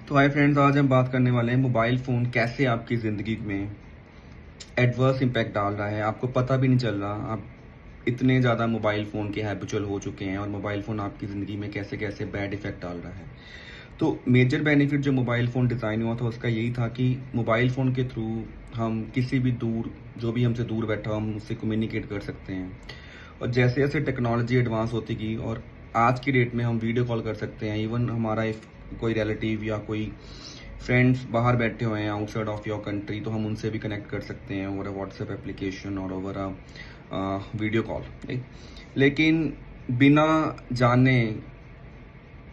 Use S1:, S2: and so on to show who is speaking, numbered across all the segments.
S1: तो hi friends, आज हम बात करने वाले हैं मोबाइल फ़ोन कैसे आपकी ज़िंदगी में एडवर्स इम्पैक्ट डाल रहा है। आपको पता भी नहीं चल रहा, आप इतने ज़्यादा मोबाइल फ़ोन के हैबिचुअल हो चुके हैं और मोबाइल फ़ोन आपकी ज़िंदगी में कैसे कैसे बैड इफ़ेक्ट डाल रहा है। तो मेजर बेनिफिट जो मोबाइल फ़ोन डिज़ाइन हुआ था उसका यही था कि मोबाइल फ़ोन के थ्रू हम किसी भी दूर, जो भी हमसे दूर बैठा हो, हम उससे कम्युनिकेट कर सकते हैं। और जैसे जैसे टेक्नोलॉजी एडवांस होती गई और आज की डेट में हम वीडियो कॉल कर सकते हैं। इवन हमारा इफ कोई रिलेटिव या कोई फ्रेंड्स बाहर बैठे हुए हैं आउटसाइड ऑफ योर कंट्री, तो हम उनसे भी कनेक्ट कर सकते हैं ओवर अ व्हाट्सएप एप्लीकेशन और over a video call, right. लेकिन बिना जाने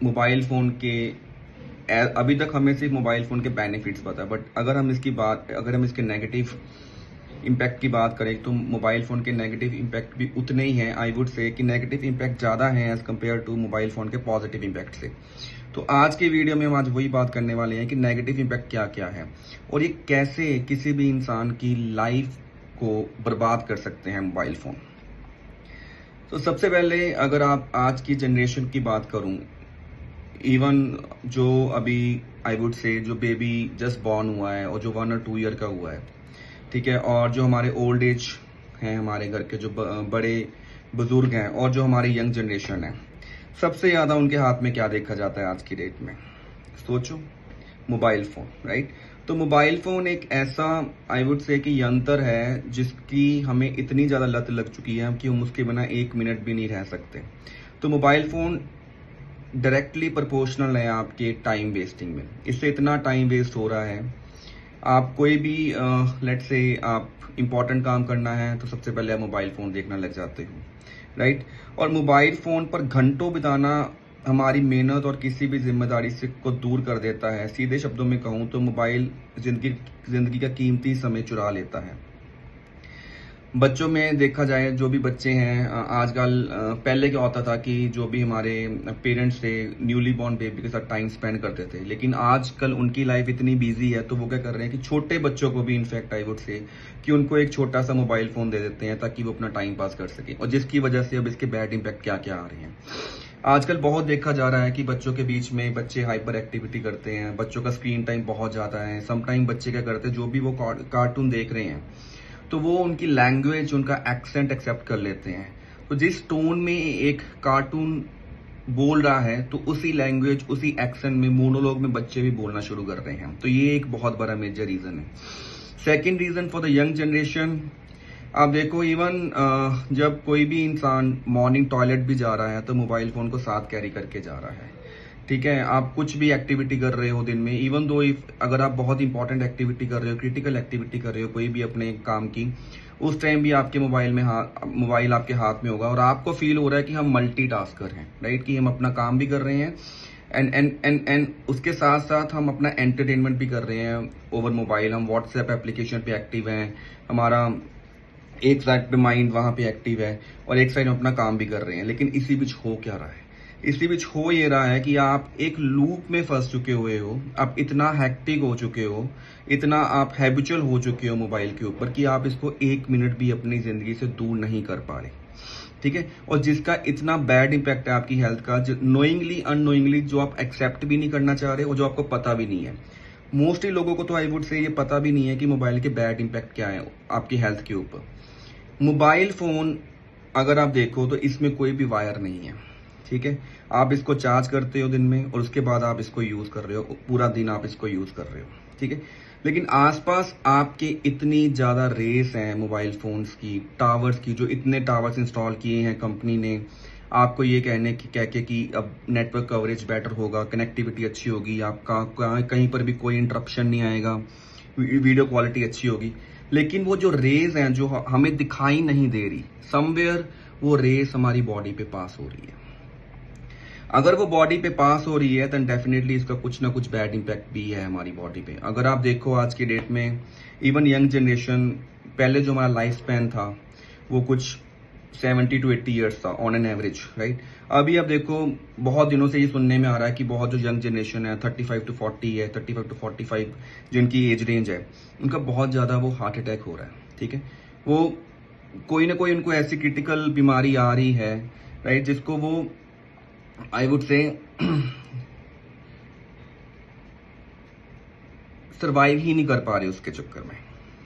S1: मोबाइल फ़ोन के अभी तक हमें सिर्फ मोबाइल फ़ोन के बेनिफिट्स पता है, बट अगर हम इसके नेगेटिव इम्पैक्ट की बात करें तो मोबाइल फ़ोन के नेगेटिव इम्पैक्ट भी उतने ही हैं। आई वुड से कि नेगेटिव इम्पैक्ट ज़्यादा हैं as compared to mobile phone के पॉजिटिव इम्पैक्ट से। तो आज के वीडियो में हम आज वही बात करने वाले हैं कि नेगेटिव इम्पैक्ट क्या क्या है और ये कैसे किसी भी इंसान की लाइफ को बर्बाद कर सकते हैं मोबाइल फ़ोन। तो सबसे पहले अगर आप आज की जनरेशन की बात करूं, इवन जो अभी आई वुड से जो बेबी जस्ट बॉर्न हुआ है और जो 1 और 2 ईयर का हुआ है, ठीक है, और जो हमारे ओल्ड एज हैं, हमारे घर के जो बड़े बुजुर्ग हैं और जो हमारी यंग जनरेशन है, सबसे ज़्यादा उनके हाथ में क्या देखा जाता है आज की डेट में? सोचो, मोबाइल फ़ोन, राइट। तो मोबाइल फ़ोन एक ऐसा आई वुड से कि यंत्र है जिसकी हमें इतनी ज़्यादा लत लग चुकी है कि हम उसके बिना 1 मिनट भी नहीं रह सकते। तो मोबाइल फ़ोन डायरेक्टली प्रोपोर्शनल है आपके टाइम वेस्टिंग में। इससे इतना टाइम वेस्ट हो रहा है। आप कोई भी लेट्स से आप इम्पोर्टेंट काम करना है तो सबसे पहले आप मोबाइल फ़ोन देखना लग जाते हो, राइट। और मोबाइल फ़ोन पर घंटों बिताना हमारी मेहनत और किसी भी जिम्मेदारी से को दूर कर देता है। सीधे शब्दों में कहूँ तो मोबाइल जिंदगी का कीमती समय चुरा लेता है। बच्चों में देखा जाए, जो भी बच्चे हैं आजकल, पहले क्या होता था कि जो भी हमारे पेरेंट्स थे न्यूली बॉर्न बेबी के साथ टाइम स्पेंड करते थे, लेकिन आजकल उनकी लाइफ इतनी बिजी है तो वो क्या कर रहे हैं कि छोटे बच्चों को भी इनफैक्ट आई वुड से कि उनको एक छोटा सा मोबाइल फ़ोन दे देते हैं ताकि वो अपना टाइम पास कर सके, और जिसकी वजह से अब इसके बैड इम्पैक्ट क्या क्या आ रहे हैं। आजकल बहुत देखा जा रहा है कि बच्चों के बीच में बच्चे हाइपर एक्टिविटी करते हैं, बच्चों का स्क्रीन टाइम बहुत ज़्यादा है। समटाइम बच्चे क्या करते हैं, जो भी वो कार्टून देख रहे हैं तो वो उनकी लैंग्वेज, उनका एक्सेंट एक्सेप्ट कर लेते हैं। तो जिस टोन में एक कार्टून बोल रहा है तो उसी लैंग्वेज, उसी एक्सेंट में मोनोलॉग में बच्चे भी बोलना शुरू कर रहे हैं। तो ये एक बहुत बड़ा मेजर रीजन है। Second reason for the young generation, आप देखो इवन जब कोई भी इंसान मॉर्निंग टॉयलेट भी जा रहा है तो मोबाइल फोन को साथ कैरी करके जा रहा है, ठीक है। आप कुछ भी एक्टिविटी कर रहे हो दिन में, इवन दो अगर आप बहुत इंपॉर्टेंट एक्टिविटी कर रहे हो, क्रिटिकल एक्टिविटी कर रहे हो कोई भी अपने काम की, उस टाइम भी आपके मोबाइल आपके हाथ में होगा और आपको फील हो रहा है कि हम मल्टीटास्कर हैं, राइट, कि हम अपना काम भी कर रहे हैं एंड उसके साथ साथ हम अपना एंटरटेनमेंट भी कर रहे हैं ओवर मोबाइल। हम व्हाट्सएप एप्लीकेशन पे एक्टिव हैं, हमारा एक साइड पे माइंड वहां पे एक्टिव है और एक साइड हम अपना काम भी कर रहे हैं। लेकिन इसी बीच हो क्या रहा है? इसी बीच हो ये रहा है कि आप एक लूप में फंस चुके हुए हो, आप इतना हैक्टिक हो चुके हो, इतना आप हैबिचुअल हो चुके हो मोबाइल के ऊपर कि आप इसको 1 मिनट भी अपनी जिंदगी से दूर नहीं कर पा रहे, ठीक है। और जिसका इतना बैड इम्पैक्ट है आपकी हेल्थ का, नोइंगली अननोइंगली, जो आप एक्सेप्ट भी नहीं करना चाह रहे और जो आपको पता भी नहीं है। मोस्टली लोगों को तो आई वुड से ये पता भी नहीं है कि मोबाइल के बैड इम्पैक्ट क्या है आपकी हेल्थ के ऊपर। मोबाइल फोन अगर आप देखो तो इसमें कोई भी वायर नहीं है, ठीक है। आप इसको चार्ज करते हो दिन में और उसके बाद आप इसको यूज कर रहे हो, पूरा दिन आप इसको यूज कर रहे हो, ठीक है। लेकिन आसपास आपके इतनी ज्यादा रेस हैं मोबाइल फोन्स की, टावर्स की, जो इतने टावर्स इंस्टॉल किए हैं कंपनी ने आपको ये कह के कि अब नेटवर्क कवरेज बेटर होगा, कनेक्टिविटी अच्छी होगी, आपका कहीं पर भी कोई इंटरप्शन नहीं आएगा, वीडियो क्वालिटी अच्छी होगी। लेकिन वो जो रेज हैं जो हमें दिखाई नहीं दे रही, समवेयर वो रेस हमारी बॉडी पे पास हो रही है। अगर वो बॉडी पे पास हो रही है तो डेफिनेटली इसका कुछ ना कुछ बैड इम्पैक्ट भी है हमारी बॉडी पे। अगर आप देखो आज की डेट में इवन यंग जनरेशन, पहले जो हमारा लाइफ स्पैन था वो कुछ 70 to 80 ईयर्स था ऑन एन एवरेज, राइट। अभी आप देखो बहुत दिनों से ये सुनने में आ रहा है कि बहुत जो यंग जनरेशन है 35 to 40 है, 35 to 45 जिनकी एज रेंज है, उनका बहुत ज्यादा वो हार्ट अटैक हो रहा है, ठीक है। वो कोई ना कोई उनको ऐसी क्रिटिकल बीमारी आ रही है, राइट, जिसको वो आई वुड से सर्वाइव ही नहीं कर पा रहे उसके चक्कर में,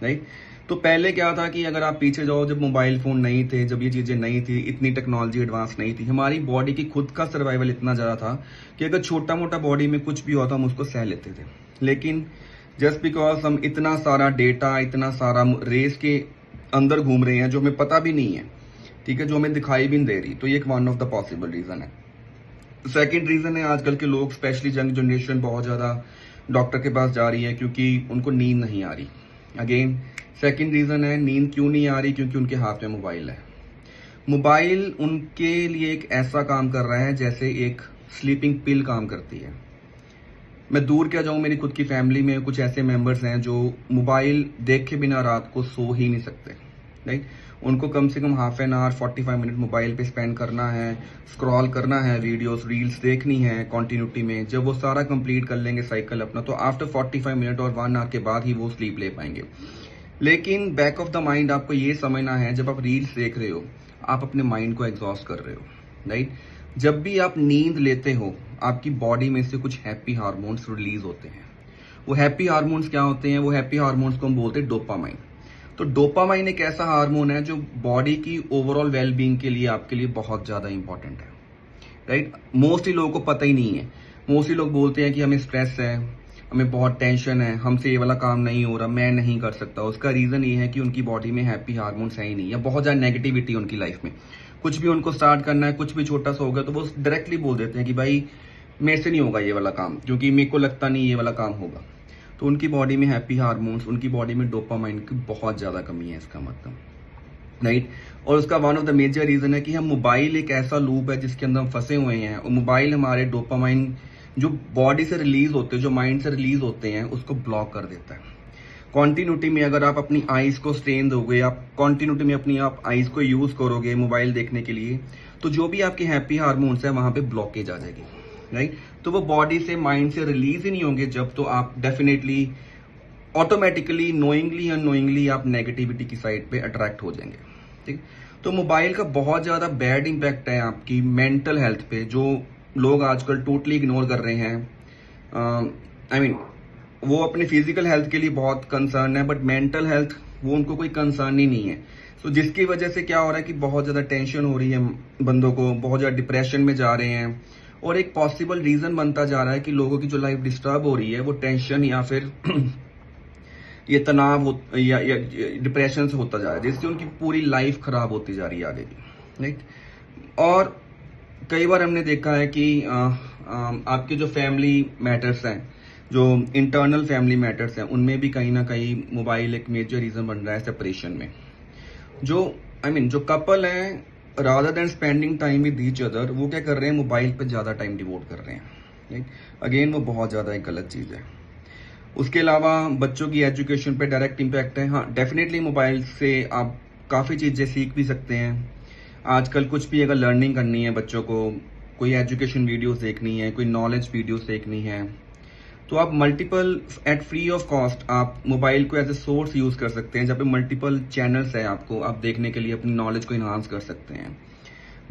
S1: राइट। तो पहले क्या था कि अगर आप पीछे जाओ, जब मोबाइल फोन नहीं थे, जब ये चीजें नहीं थी, इतनी टेक्नोलॉजी एडवांस नहीं थी, हमारी बॉडी की खुद का सर्वाइवल इतना ज्यादा था कि अगर छोटा मोटा बॉडी में कुछ भी हुआ तो हम उसको सह लेते थे। लेकिन जस्ट बिकॉज हम इतना सारा डेटा, इतना सारा रेस के अंदर घूम रहे हैं जो हमें पता भी नहीं है, ठीक है, जो हमें दिखाई भी नहीं दे रही, तो ये एक one of the possible reason है। सेकेंड रीजन है, आजकल के लोग स्पेशली यंग जनरेशन बहुत ज्यादा डॉक्टर के पास जा रही है क्योंकि उनको नींद नहीं आ रही। अगेन सेकेंड रीजन है, नींद क्यों नहीं आ रही? क्योंकि उनके हाथ में मोबाइल है। मोबाइल उनके लिए एक ऐसा काम कर रहा है जैसे एक स्लीपिंग पिल काम करती है। मैं दूर क्या जाऊं, मेरी खुद की फैमिली में कुछ ऐसे मेंबर्स हैं जो मोबाइल देखे बिना रात को सो ही नहीं सकते, राइट। उनको कम से कम half an hour 45 minute mobile पे स्पेंड करना है, स्क्रॉल करना है, वीडियोस रील्स देखनी है कॉन्टिन्यूटी में। जब वो सारा कंप्लीट कर लेंगे साइकिल अपना, तो आफ्टर 45 मिनट और 1 आवर के बाद ही वो स्लीप ले पाएंगे। लेकिन बैक ऑफ द माइंड आपको ये समझना है, जब आप रील्स देख रहे हो आप अपने माइंड को एग्जॉस्ट कर रहे हो, राइट। जब भी आप नींद लेते हो आपकी बॉडी में से कुछ हैप्पी हार्मोन्स रिलीज होते हैं। वो हैप्पी हार्मोन्स क्या होते हैं? वो हैप्पी हार्मोन्स को हम बोलते हैं डोपामाइन। तो डोपामाइन एक ऐसा हार्मोन है जो बॉडी की ओवरऑल वेलबींग के लिए, आपके लिए बहुत ज्यादा इंपॉर्टेंट है, राइट। मोस्टली लोगों को पता ही नहीं है। मोस्टली लोग बोलते हैं कि हमें स्ट्रेस है, हमें बहुत टेंशन है, हमसे ये वाला काम नहीं हो रहा, मैं नहीं कर सकता। उसका रीजन ये है कि उनकी बॉडी में हैप्पी हार्मोन्स है ही नहीं, या बहुत ज्यादा नेगेटिविटी उनकी लाइफ में। कुछ भी उनको स्टार्ट करना है, कुछ भी छोटा सा हो गया तो वो डायरेक्टली बोल देते हैं कि भाई मेरे से नहीं होगा ये वाला काम, क्योंकि मेरे को लगता नहीं ये वाला काम होगा। तो उनकी बॉडी में हैप्पी हार्मोन्स, उनकी बॉडी में डोपामाइन की बहुत ज्यादा कमी है, इसका मतलब, राइट। और उसका one of the major reason है कि हम मोबाइल एक ऐसा लूप है जिसके अंदर हम फंसे हुए हैं, और मोबाइल हमारे डोपामाइन जो बॉडी से रिलीज होते हैं, जो माइंड से रिलीज होते हैं, उसको ब्लॉक कर देता है। कॉन्टिन्यूटी में अगर आप अपनी आईज को स्ट्रेन दोगे, आप कॉन्टिन्यूटी में अपनी आप आईज को यूज करोगे मोबाइल देखने के लिए, तो जो भी आपके हैप्पी हार्मोन्स है वहां पे ब्लॉकेज आ जाएगी, राइट। तो वो बॉडी से, माइंड से रिलीज ही नहीं होंगे जब, तो आप डेफिनेटली ऑटोमेटिकली, नोइंगली अननोइंगली आप नेगेटिविटी की साइड पे अट्रैक्ट हो जाएंगे, ठीक। तो मोबाइल का बहुत ज्यादा बैड इंपैक्ट है आपकी मेंटल हेल्थ पे, जो लोग आजकल टोटली इग्नोर कर रहे हैं। आई मीन वो अपने फिजिकल हेल्थ के लिए बहुत कंसर्न है, बट मेंटल हेल्थ वो उनको कोई कंसर्न ही नहीं है। सो जिसकी वजह से क्या हो रहा है कि बहुत ज्यादा टेंशन हो रही है बंदों को, बहुत ज्यादा डिप्रेशन में जा रहे हैं। और एक पॉसिबल रीजन बनता जा रहा है कि लोगों की जो लाइफ डिस्टर्ब हो रही है वो टेंशन या फिर ये तनाव या डिप्रेशन से होता जा रहा है, जिससे उनकी पूरी लाइफ खराब होती जा रही है आगे की, राइट। और कई बार हमने देखा है कि आपके जो फैमिली मैटर्स हैं, जो इंटरनल फैमिली मैटर्स हैं, उनमें भी कहीं ना कहीं मोबाइल एक मेजर रीजन बन रहा है सेपरेशन में। जो जो कपल हैं, rather than spending time with each other, वो क्या कर रहे हैं? मोबाइल पे ज्यादा टाइम डिवोट कर रहे हैं, राइट। अगेन वो बहुत ज्यादा एक गलत चीज है। उसके अलावा बच्चों की एजुकेशन पे डायरेक्ट इम्पैक्ट है। हाँ, डेफिनेटली मोबाइल से आप काफी चीजें सीख भी सकते हैं। आजकल कुछ भी अगर लर्निंग करनी है बच्चों को, कोई एजुकेशन वीडियोस देखनी है, कोई नॉलेज वीडियोस देखनी है, तो आप multiple at free of cost आप मोबाइल को एज ए सोर्स यूज कर सकते हैं, जहाँ पे मल्टीपल चैनल्स है आपको, आप देखने के लिए अपनी नॉलेज को इन्हांस कर सकते हैं।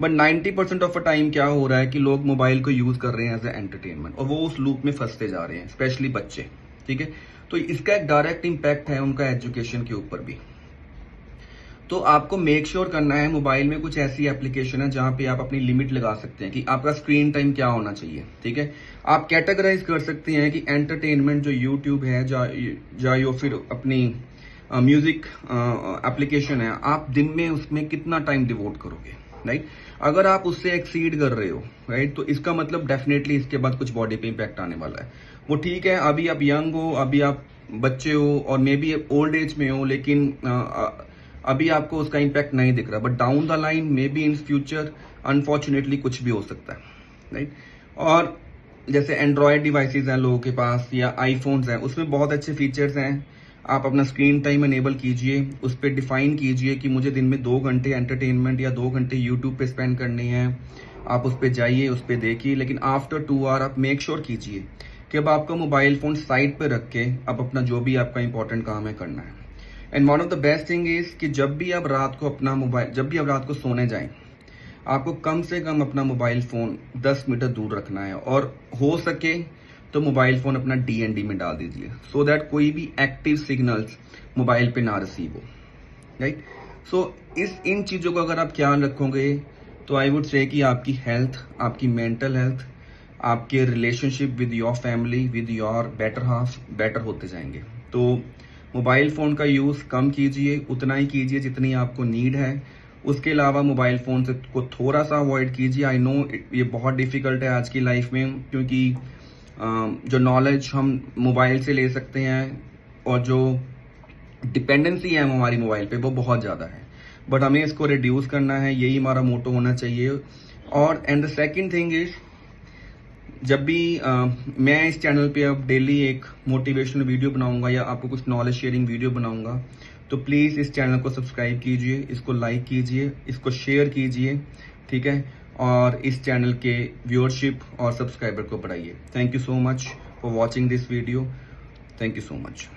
S1: बट 90% ऑफ अ टाइम क्या हो रहा है कि लोग मोबाइल को यूज कर रहे हैं एज ए एंटरटेनमेंट, और वो उस लूप में फंसते जा रहे हैं, स्पेशली बच्चे, ठीक है। तो इसका एक डायरेक्ट इम्पैक्ट है उनका एजुकेशन के ऊपर भी। तो आपको मेक श्योर करना है मोबाइल में कुछ ऐसी एप्लीकेशन है जहां पे आप अपनी लिमिट लगा सकते हैं कि आपका स्क्रीन टाइम क्या होना चाहिए, ठीक है। आप कैटेगराइज कर सकते हैं कि एंटरटेनमेंट जो यूट्यूब है या फिर अपनी म्यूजिक एप्लीकेशन है, आप दिन में उसमें कितना टाइम डिवोट करोगे, राइट। अगर आप उससे एक्सीड कर रहे हो, राइट, तो इसका मतलब डेफिनेटली इसके बाद कुछ बॉडी पे इंपैक्ट आने वाला है। वो ठीक है, अभी आप यंग हो, अभी आप बच्चे हो, और मे बी ओल्ड एज में हो, लेकिन अभी आपको उसका इम्पैक्ट नहीं दिख रहा, but down the line may be in future unfortunately कुछ भी हो सकता है, राइट। और जैसे एंड्रॉयड डिवाइसेस हैं लोगों के पास, या आईफोन्स हैं, उसमें बहुत अच्छे फीचर्स हैं। आप अपना स्क्रीन टाइम एनेबल कीजिए, उस पर डिफाइन कीजिए कि मुझे दिन में 2 घंटे एंटरटेनमेंट या 2 घंटे यूट्यूब पे स्पेंड करने हैं। आप उस पर जाइए, उस पर देखिए, लेकिन आफ्टर 2 आवर आप मेक श्योर कीजिए कि अब आपका मोबाइल फोन साइड पे रख के अब अपना जो भी आपका इंपॉर्टेंट काम है करना है। And one of the best thing is कि जब भी आप रात को सोने जाएं, आपको कम से कम अपना मोबाइल फोन 10 मीटर दूर रखना है, और हो सके तो मोबाइल फ़ोन अपना DND में डाल दीजिए, सो दैट कोई भी एक्टिव सिग्नल्स मोबाइल पे ना रिसीव हो, राइट। सो इन चीज़ों को अगर आप ख्याल रखोगे तो आई वुड से कि आपकी हेल्थ, आपकी मेंटल हेल्थ, आपके relationship with your family, with your better half better होते जाएंगे। तो मोबाइल फ़ोन का यूज़ कम कीजिए, उतना ही कीजिए जितनी आपको नीड है। उसके अलावा मोबाइल फ़ोन से को थोड़ा सा अवॉइड कीजिए। आई नो ये बहुत डिफ़िकल्ट है आज की लाइफ में, क्योंकि जो नॉलेज हम मोबाइल से ले सकते हैं और जो डिपेंडेंसी है हमारी मोबाइल पे वो बहुत ज़्यादा है, बट हमें इसको रिड्यूस करना है, यही हमारा मोटो होना चाहिए। और and the second thing is, जब भी मैं इस चैनल पे अब डेली एक मोटिवेशनल वीडियो बनाऊंगा या आपको कुछ नॉलेज शेयरिंग वीडियो बनाऊंगा, तो प्लीज़ इस चैनल को सब्सक्राइब कीजिए, इसको लाइक कीजिए, इसको शेयर कीजिए, ठीक है, और इस चैनल के व्यूअरशिप और सब्सक्राइबर को बढ़ाइए। Thank you so much for watching this video. Thank you so much.